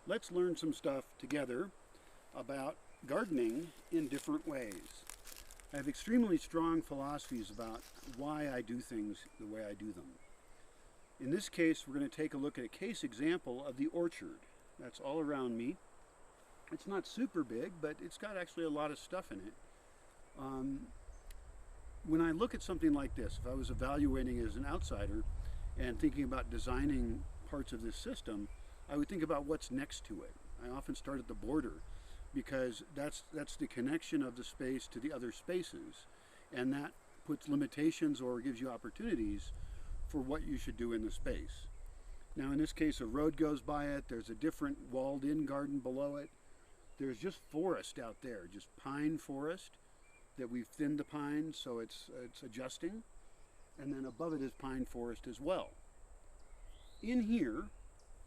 let's learn some stuff together about gardening in different ways. I have extremely strong philosophies about why I do things the way I do them. In this case, we're going to take a look at a case example of the orchard. That's all around me. It's not super big, but it's got actually a lot of stuff in it. When I look at something like this, if I was evaluating as an outsider and thinking about designing parts of this system, I would think about what's next to it. I often start at the border because that's the connection of the space to the other spaces, and that puts limitations or gives you opportunities for what you should do in the space. Now in this case, a road goes by it, there's a different walled-in garden below it, there's just forest out there, just pine forest that we've thinned the pine so it's adjusting, and then above it is pine forest as well. In here,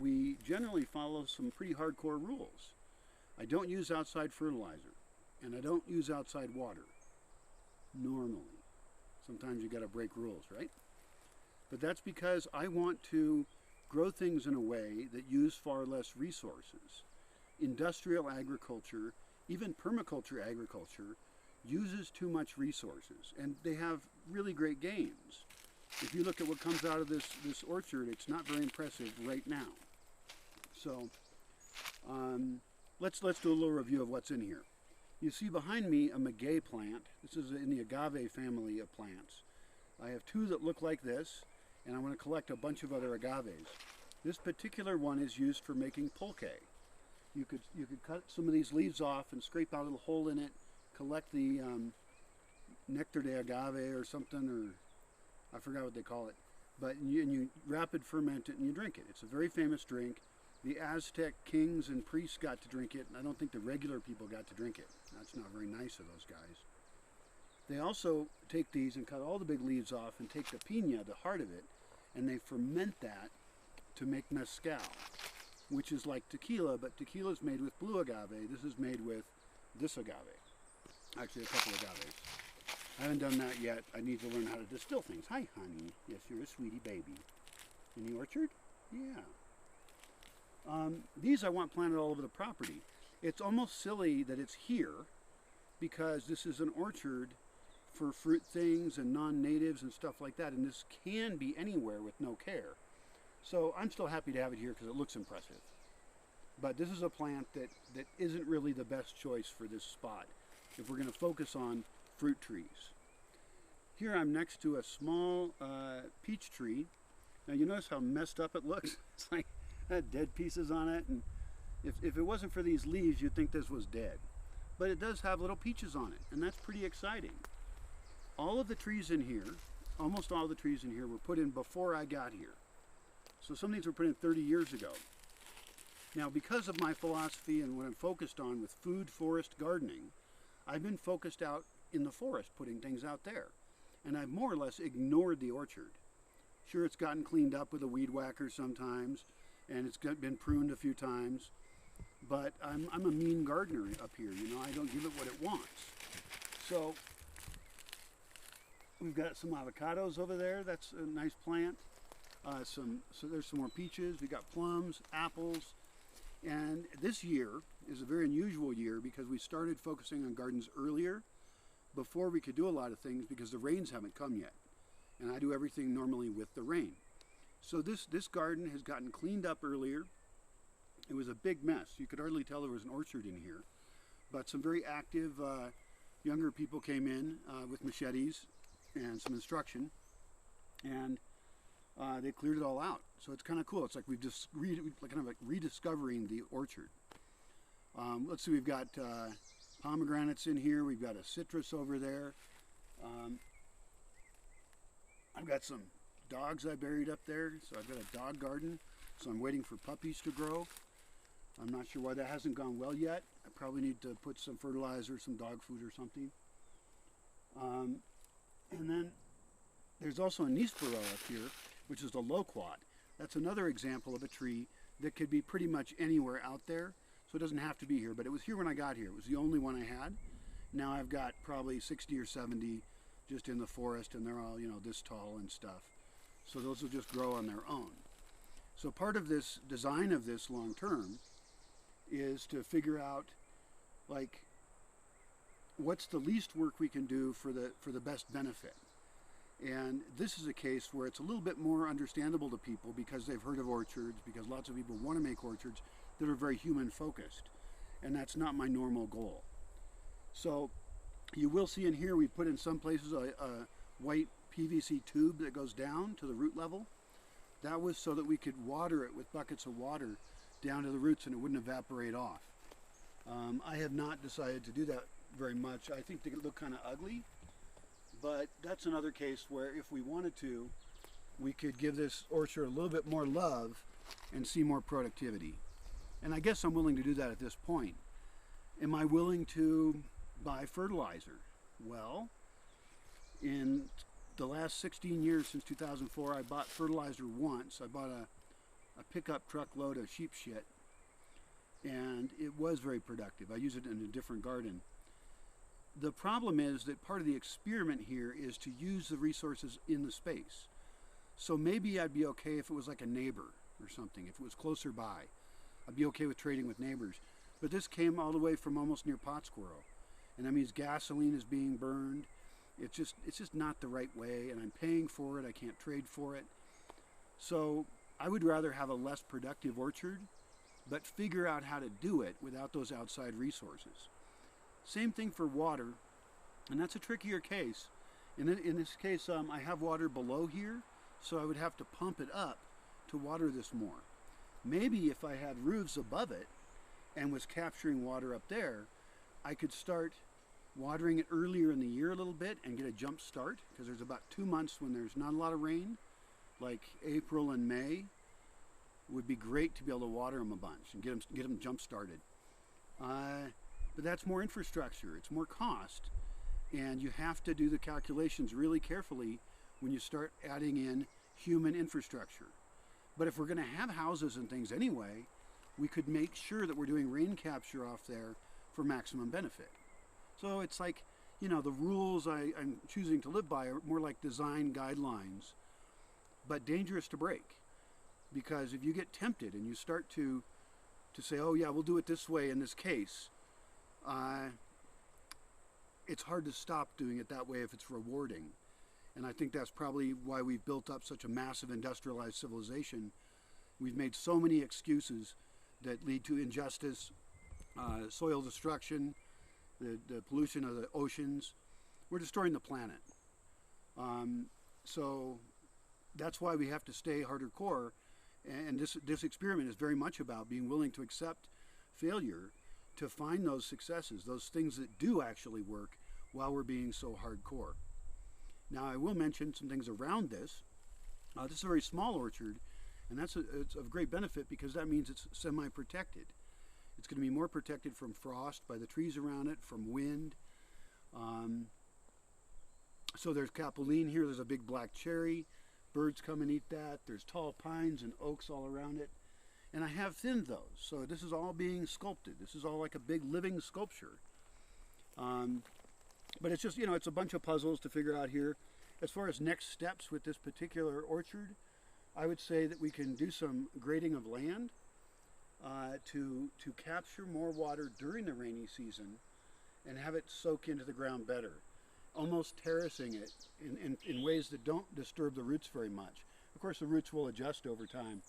we generally follow some pretty hardcore rules. I don't use outside fertilizer, and I don't use outside water, normally. Sometimes you gotta break rules, right? But that's because I want to grow things in a way that use far less resources. Industrial agriculture, even permaculture agriculture, uses too much resources, and they have really great gains. If you look at what comes out of this orchard, it's not very impressive right now. So let's do a little review of what's in here. You see behind me a maguey plant. This is in the agave family of plants. I have two that look like this, and I want to collect a bunch of other agaves. This particular one is used for making pulque. You could cut some of these leaves off and scrape out a little hole in it, collect the nectar de agave or something, or I forgot what they call it, but you rapid ferment it and you drink it. It's a very famous drink. The Aztec kings and priests got to drink it, and I don't think the regular people got to drink it. That's not very nice of those guys. They also take these and cut all the big leaves off and take the piña, the heart of it, and they ferment that to make mezcal, which is like tequila, but tequila is made with blue agave. This is made with this agave. Actually, a couple of agaves. I haven't done that yet. I need to learn how to distill things. Hi, honey. Yes, you're a sweetie baby. In the orchard? Yeah. These I want planted all over the property. It's almost silly that it's here because this is an orchard for fruit things and non-natives and stuff like that, and this can be anywhere with no care. So I'm still happy to have it here because it looks impressive. But this is a plant that isn't really the best choice for this spot if we're going to focus on fruit trees. Here I'm next to a small peach tree. Now you notice how messed up it looks? It's like it had dead pieces on it, and if it wasn't for these leaves you'd think this was dead. But it does have little peaches on it, and that's pretty exciting. All of the trees in here, almost all the trees in here, were put in before I got here. So some of these were put in 30 years ago. Now because of my philosophy and what I'm focused on with food forest gardening, I've been focused out in the forest putting things out there. And I've more or less ignored the orchard. Sure, it's gotten cleaned up with a weed whacker sometimes, and it's been pruned a few times, but I'm a mean gardener up here, you know, I don't give it what it wants. So we've got some avocados over there. That's a nice plant. So there's some more peaches. We got plums, apples, and this year is a very unusual year because we started focusing on gardens earlier before we could do a lot of things because the rains haven't come yet, and I do everything normally with the rain. So this garden has gotten cleaned up earlier. It was a big mess. You could hardly tell there was an orchard in here, but some very active younger people came in with machetes and some instruction, and they cleared it all out. So it's kind of cool. It's like we've just kind of like rediscovering the orchard. Let's see, we've got pomegranates in here. We've got a citrus over there. I've got some dogs I buried up there. So I've got a dog garden. So I'm waiting for puppies to grow. I'm not sure why that hasn't gone well yet. I probably need to put some fertilizer, some dog food or something. And then there's also a Nispero up here, which is the loquat. That's another example of a tree that could be pretty much anywhere out there. So it doesn't have to be here, but it was here when I got here. It was the only one I had. Now I've got probably 60 or 70 just in the forest, and they're all, you know, this tall and stuff. So those will just grow on their own. So part of this design of this long term is to figure out, like, what's the least work we can do for the best benefit. And this is a case where it's a little bit more understandable to people because they've heard of orchards, because lots of people want to make orchards that are very human focused. And that's not my normal goal. So you will see in here we put in some places a white PVC tube that goes down to the root level. That was so that we could water it with buckets of water down to the roots and it wouldn't evaporate off. I have not decided to do that very much. I think they look kind of ugly, but that's another case where if we wanted to, we could give this orchard a little bit more love and see more productivity. And I guess I'm willing to do that at this point. Am I willing to buy fertilizer? Well, in the last 16 years since 2004, I bought fertilizer once. I bought a pickup truckload of sheep shit, and it was very productive. I use it in a different garden. The problem is that part of the experiment here is to use the resources in the space. So maybe I'd be okay if it was like a neighbor or something, if it was closer by. I'd be okay with trading with neighbors. But this came all the way from almost near Pot Squirrel. And that means gasoline is being burned. It's just not the right way, and I'm paying for it. I can't trade for it. So I would rather have a less productive orchard, but figure out how to do it without those outside resources. Same thing for water, and that's a trickier case. In this case, I have water below here, so I would have to pump it up to water this more. Maybe if I had roofs above it and was capturing water up there, I could start watering it earlier in the year a little bit and get a jump start, because there's about 2 months when there's not a lot of rain, like April and May. Would be great to be able to water them a bunch and get them jump started. But that's more infrastructure, it's more cost, and you have to do the calculations really carefully when you start adding in human infrastructure. But if we're going to have houses and things anyway, we could make sure that we're doing rain capture off there for maximum benefit. So it's like, you know, the rules I'm choosing to live by are more like design guidelines, but dangerous to break. Because if you get tempted and you start to say, oh yeah, we'll do it this way in this case, it's hard to stop doing it that way if it's rewarding. And I think that's probably why we've built up such a massive industrialized civilization. We've made so many excuses that lead to injustice, soil destruction, the pollution of the oceans. We're destroying the planet. So that's why we have to stay hardcore. And this experiment is very much about being willing to accept failure to find those successes, those things that do actually work while we're being so hardcore. Now I will mention some things around this. This is a very small orchard, and it's of great benefit because that means it's semi-protected. It's going to be more protected from frost by the trees around it, from wind. So there's capulene here, there's a big black cherry. Birds come and eat that. There's tall pines and oaks all around it. And I have thinned those. So this is all being sculpted. This is all like a big living sculpture. But it's just, you know, it's a bunch of puzzles to figure out here. As far as next steps with this particular orchard, I would say that we can do some grading of land to capture more water during the rainy season and have it soak into the ground better. Almost terracing it in ways that don't disturb the roots very much. Of course, the roots will adjust over time.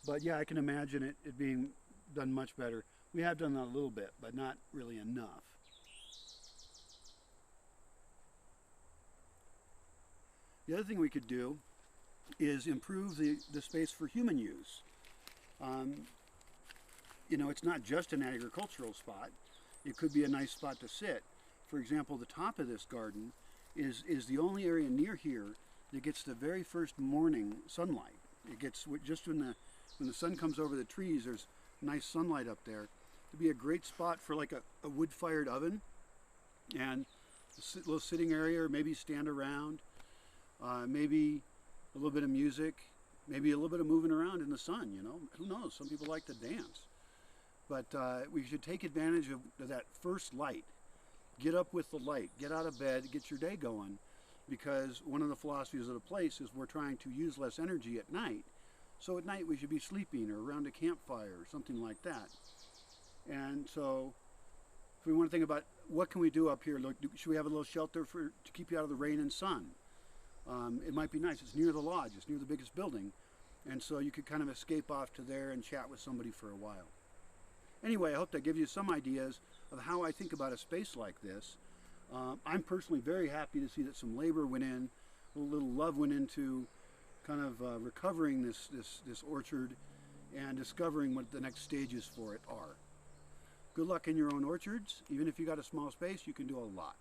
But yeah, I can imagine it being done much better. We have done that a little bit, but not really enough. The other thing we could do is improve the space for human use. You know, it's not just an agricultural spot. It could be a nice spot to sit. For example, the top of this garden is the only area near here that gets the very first morning sunlight. It gets, just when the sun comes over the trees, there's nice sunlight up there. It'd be a great spot for like a wood-fired oven and a little sitting area, or maybe stand around, maybe a little bit of music, maybe a little bit of moving around in the sun, you know. Who knows? Some people like to dance. But we should take advantage of that first light. Get up with the light, get out of bed, get your day going, because one of the philosophies of the place is we're trying to use less energy at night. So at night we should be sleeping or around a campfire or something like that. And so if we want to think about what can we do up here, look, should we have a little shelter to keep you out of the rain and sun? It might be nice. It's near the lodge. It's near the biggest building. And so you could kind of escape off to there and chat with somebody for a while. Anyway, I hope that gives you some ideas of how I think about a space like this. I'm personally very happy to see that some labor went in, a little love went into kind of recovering this orchard and discovering what the next stages for it are. Good luck in your own orchards. Even if you got a small space, you can do a lot.